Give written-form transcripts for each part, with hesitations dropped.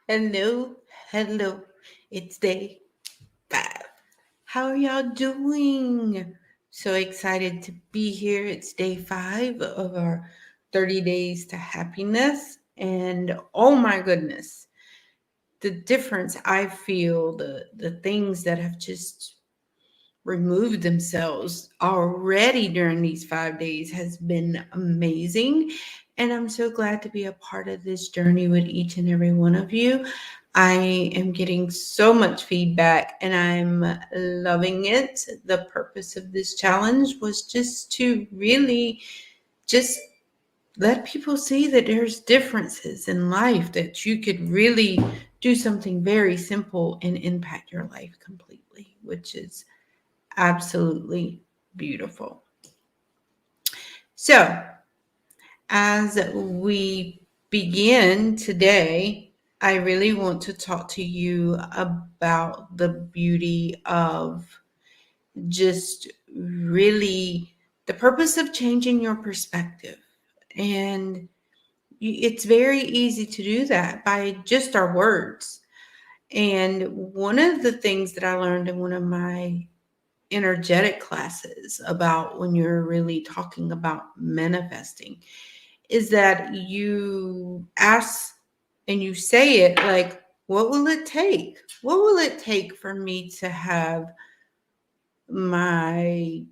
Hello, hello. It's day 5. How are y'all doing? So excited to be here. It's day 5 of our 30 days to happiness. And oh my goodness, the difference I feel, the things that have just removed themselves already during these 5 days has been amazing. And I'm so glad to be a part of this journey with each and every one of you. I am getting so much feedback and I'm loving it. The purpose of this challenge was just to really just let people see that there's differences in life, that you could really do something very simple and impact your life completely, which is absolutely beautiful. So, as we begin today, I really want to talk to you about the beauty of just really the purpose of changing your perspective. And it's very easy to do that by just our words. And one of the things that I learned in one of my energetic classes about when you're really talking about manifesting is that you ask and you say it like, what will it take? What will it take for me to have my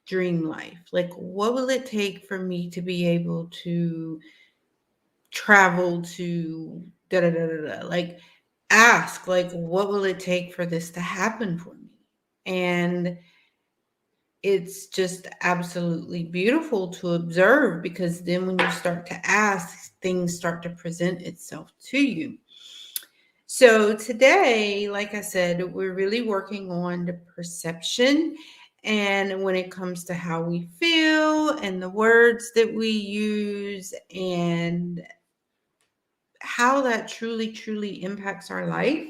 dream life? Like, what will it take for me to be able to travel to da da da da da? Like, ask, like, what will it take for this to happen for me? And it's just absolutely beautiful to observe because then when you start to ask, things start to present itself to you. So today, like I said, we're really working on the perception and when it comes to how we feel and the words that we use and how that truly impacts our life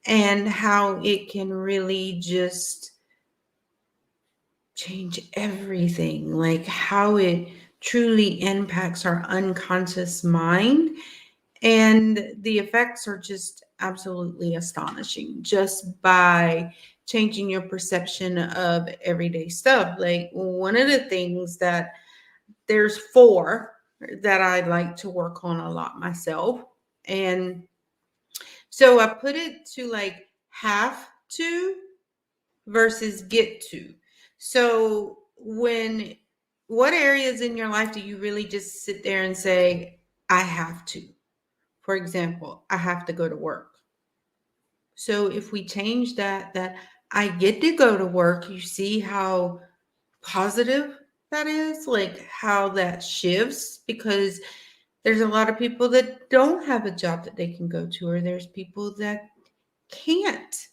and how it can really just change everything, like how it truly impacts our unconscious mind. And the effects are just absolutely astonishing just by changing your perception of everyday stuff. Like one of the things that there's 4 that I like to work on a lot myself. And so I put it to like have to versus get to. So, what areas in your life do you really just sit there and say, I have to? For example, I have to go to work. So, if we change that I get to go to work, you see how positive that is, like how that shifts because there's a lot of people that don't have a job that they can go to, or there's people that can't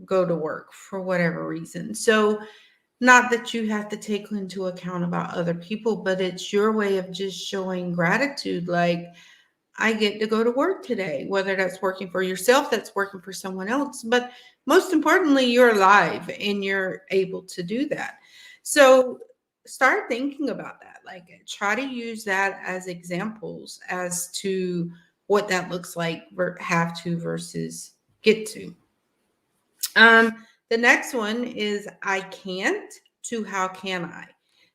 go to work for whatever reason. So, not that you have to take into account about other people, but it's your way of just showing gratitude. Like, I get to go to work today, whether that's working for yourself, that's working for someone else. But most importantly, you're alive and you're able to do that. So start thinking about that. Like, try to use that as examples as to what that looks like, have to versus get to. The next one is I can't to how can I.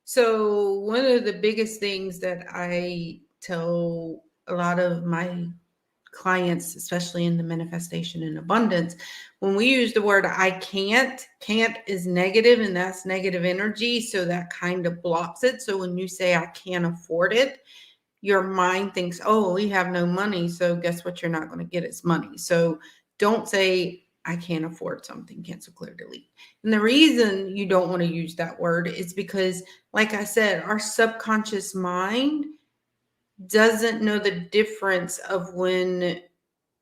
So one of the biggest things that I tell a lot of my clients, especially in the manifestation and abundance, when we use the word I can't is negative and that's negative energy. So that kind of blocks it. So when you say I can't afford it, your mind thinks, oh, we have no money. So guess what? You're not going to get is money. So don't say, I can't afford something, cancel, clear, delete. And the reason you don't want to use that word is because, like I said, our subconscious mind doesn't know the difference of when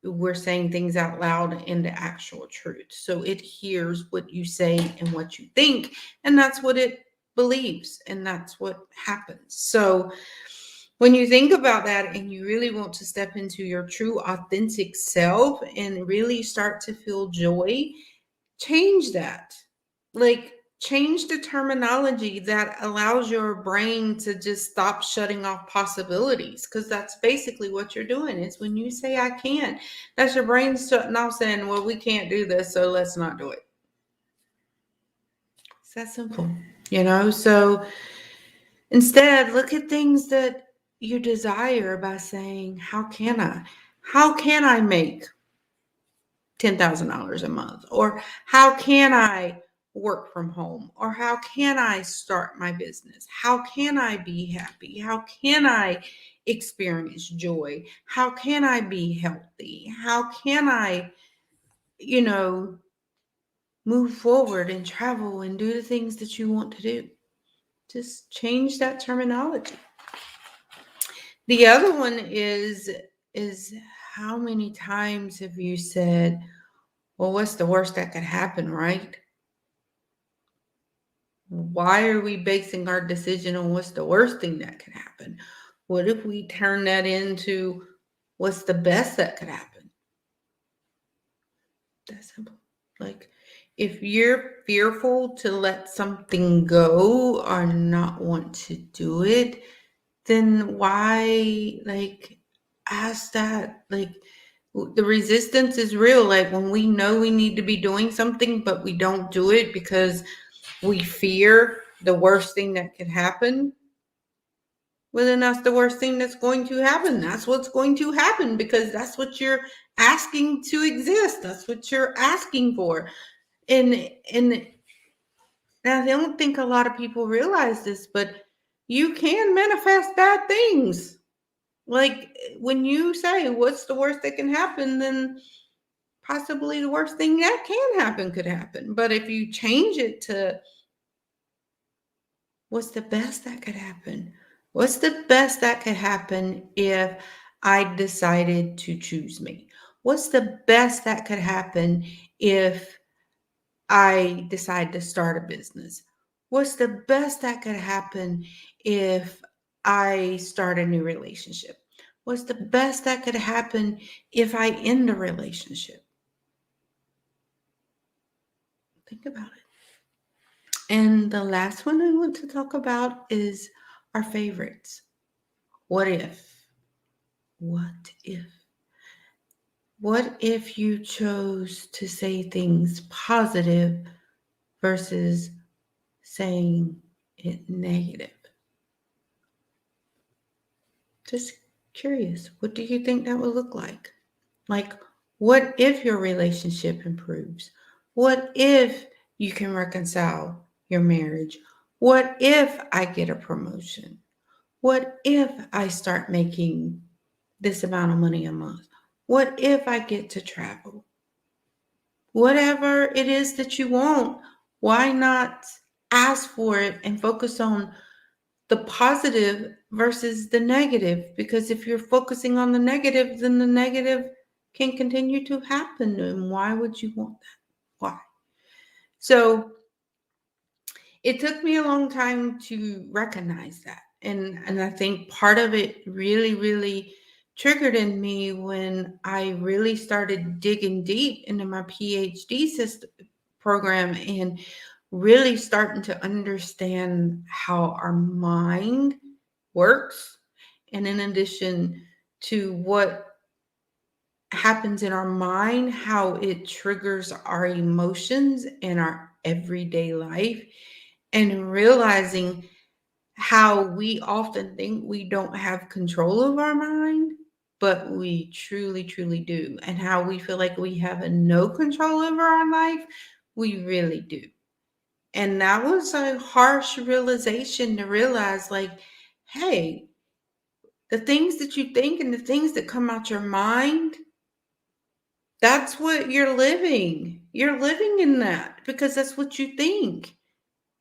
we're saying things out loud and the actual truth. So it hears what you say and what you think, and that's what it believes, and that's what happens. So when you think about that and you really want to step into your true authentic self and really start to feel joy, change that. Like, change the terminology that allows your brain to just stop shutting off possibilities, because that's basically what you're doing. Is when you say I can't, that's your brain shutting off saying, well, we can't do this, so let's not do it. It's that simple, so instead look at things that you desire by saying, how can I make $10,000 a month? Or how can I work from home? Or how can I start my business? How can I be happy? How can I experience joy? How can I be healthy? How can I, move forward and travel and do the things that you want to do? Just change that terminology. The other one is how many times have you said, well, what's the worst that could happen, right? Why are we basing our decision on what's the worst thing that could happen? What if we turn that into what's the best that could happen? That's simple. Like, if you're fearful to let something go or not want to do it, then why, ask that? The resistance is real. Like, when we know we need to be doing something, but we don't do it because we fear the worst thing that could happen, well, then that's the worst thing that's going to happen. That's what's going to happen, because that's what you're asking to exist. That's what you're asking for. And I don't think a lot of people realize this, but you can manifest bad things. Like, when you say, what's the worst that can happen, then possibly the worst thing that can happen could happen. But if you change it to, what's the best that could happen? What's the best that could happen if I decided to choose me? What's the best that could happen if I decide to start a business? What's the best that could happen if I start a new relationship? What's the best that could happen if I end a relationship? Think about it. And the last one I want to talk about is our favorites. What if? What if? What if you chose to say things positive versus saying it negative? Just curious, what do you think that would look like? Like, what if your relationship improves? What if you can reconcile your marriage? What if I get a promotion? What if I start making this amount of money a month? What if I get to travel? Whatever it is that you want, why not ask for it and focus on the positive versus the negative? Because if you're focusing on the negative, then the negative can continue to happen. And why would you want that? Why? So it took me a long time to recognize that. And I think part of it really, really triggered in me when I really started digging deep into my PhD system program and really starting to understand how our mind works. And in addition to what happens in our mind, how it triggers our emotions in our everyday life, and realizing how we often think we don't have control of our mind, but we truly, truly do. And how we feel like we have no control over our life, we really do. And that was a harsh realization to realize, like, hey, the things that you think and the things that come out your mind, that's what you're living. You're living in that because that's what you think.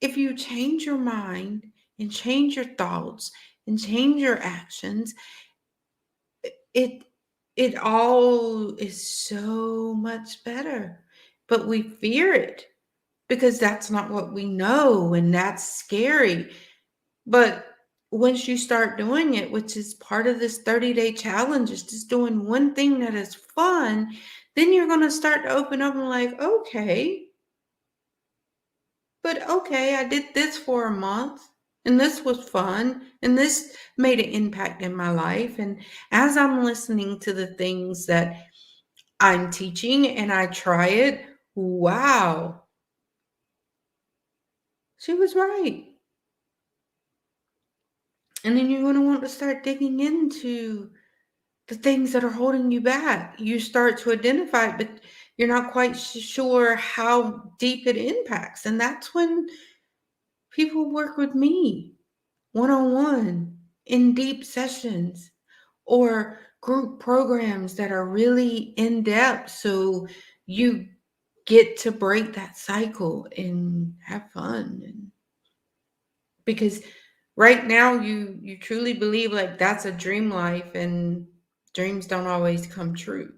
If you change your mind and change your thoughts and change your actions, it it all is so much better. But we fear it because that's not what we know, and that's scary. But once you start doing it, which is part of this 30-day challenge, is just doing one thing that is fun, then you're going to start to open up and like, okay, But okay, I did this for a month and this was fun and this made an impact in my life. And as I'm listening to the things that I'm teaching and I try it, wow, she was right. And then you're going to want to start digging into the things that are holding you back. You start to identify it, but you're not quite sure how deep it impacts. And that's when people work with me one on one in deep sessions or group programs that are really in depth. So you get to break that cycle and have fun. And because right now you truly believe like that's a dream life and dreams don't always come true.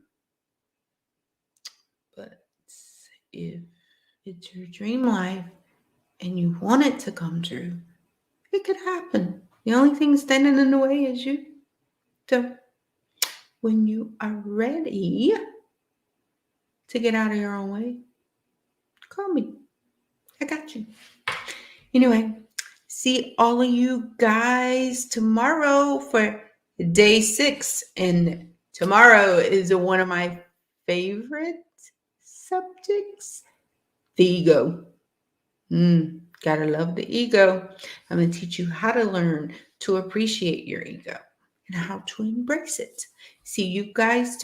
But if it's your dream life and you want it to come true, it could happen. The only thing standing in the way is you. So when you are ready to get out of your own way, call me. I got you. Anyway, see all of you guys tomorrow for day 6. And tomorrow is one of my favorite subjects, the ego. Gotta love the ego. I'm going to teach you how to learn to appreciate your ego and how to embrace it. See you guys tomorrow.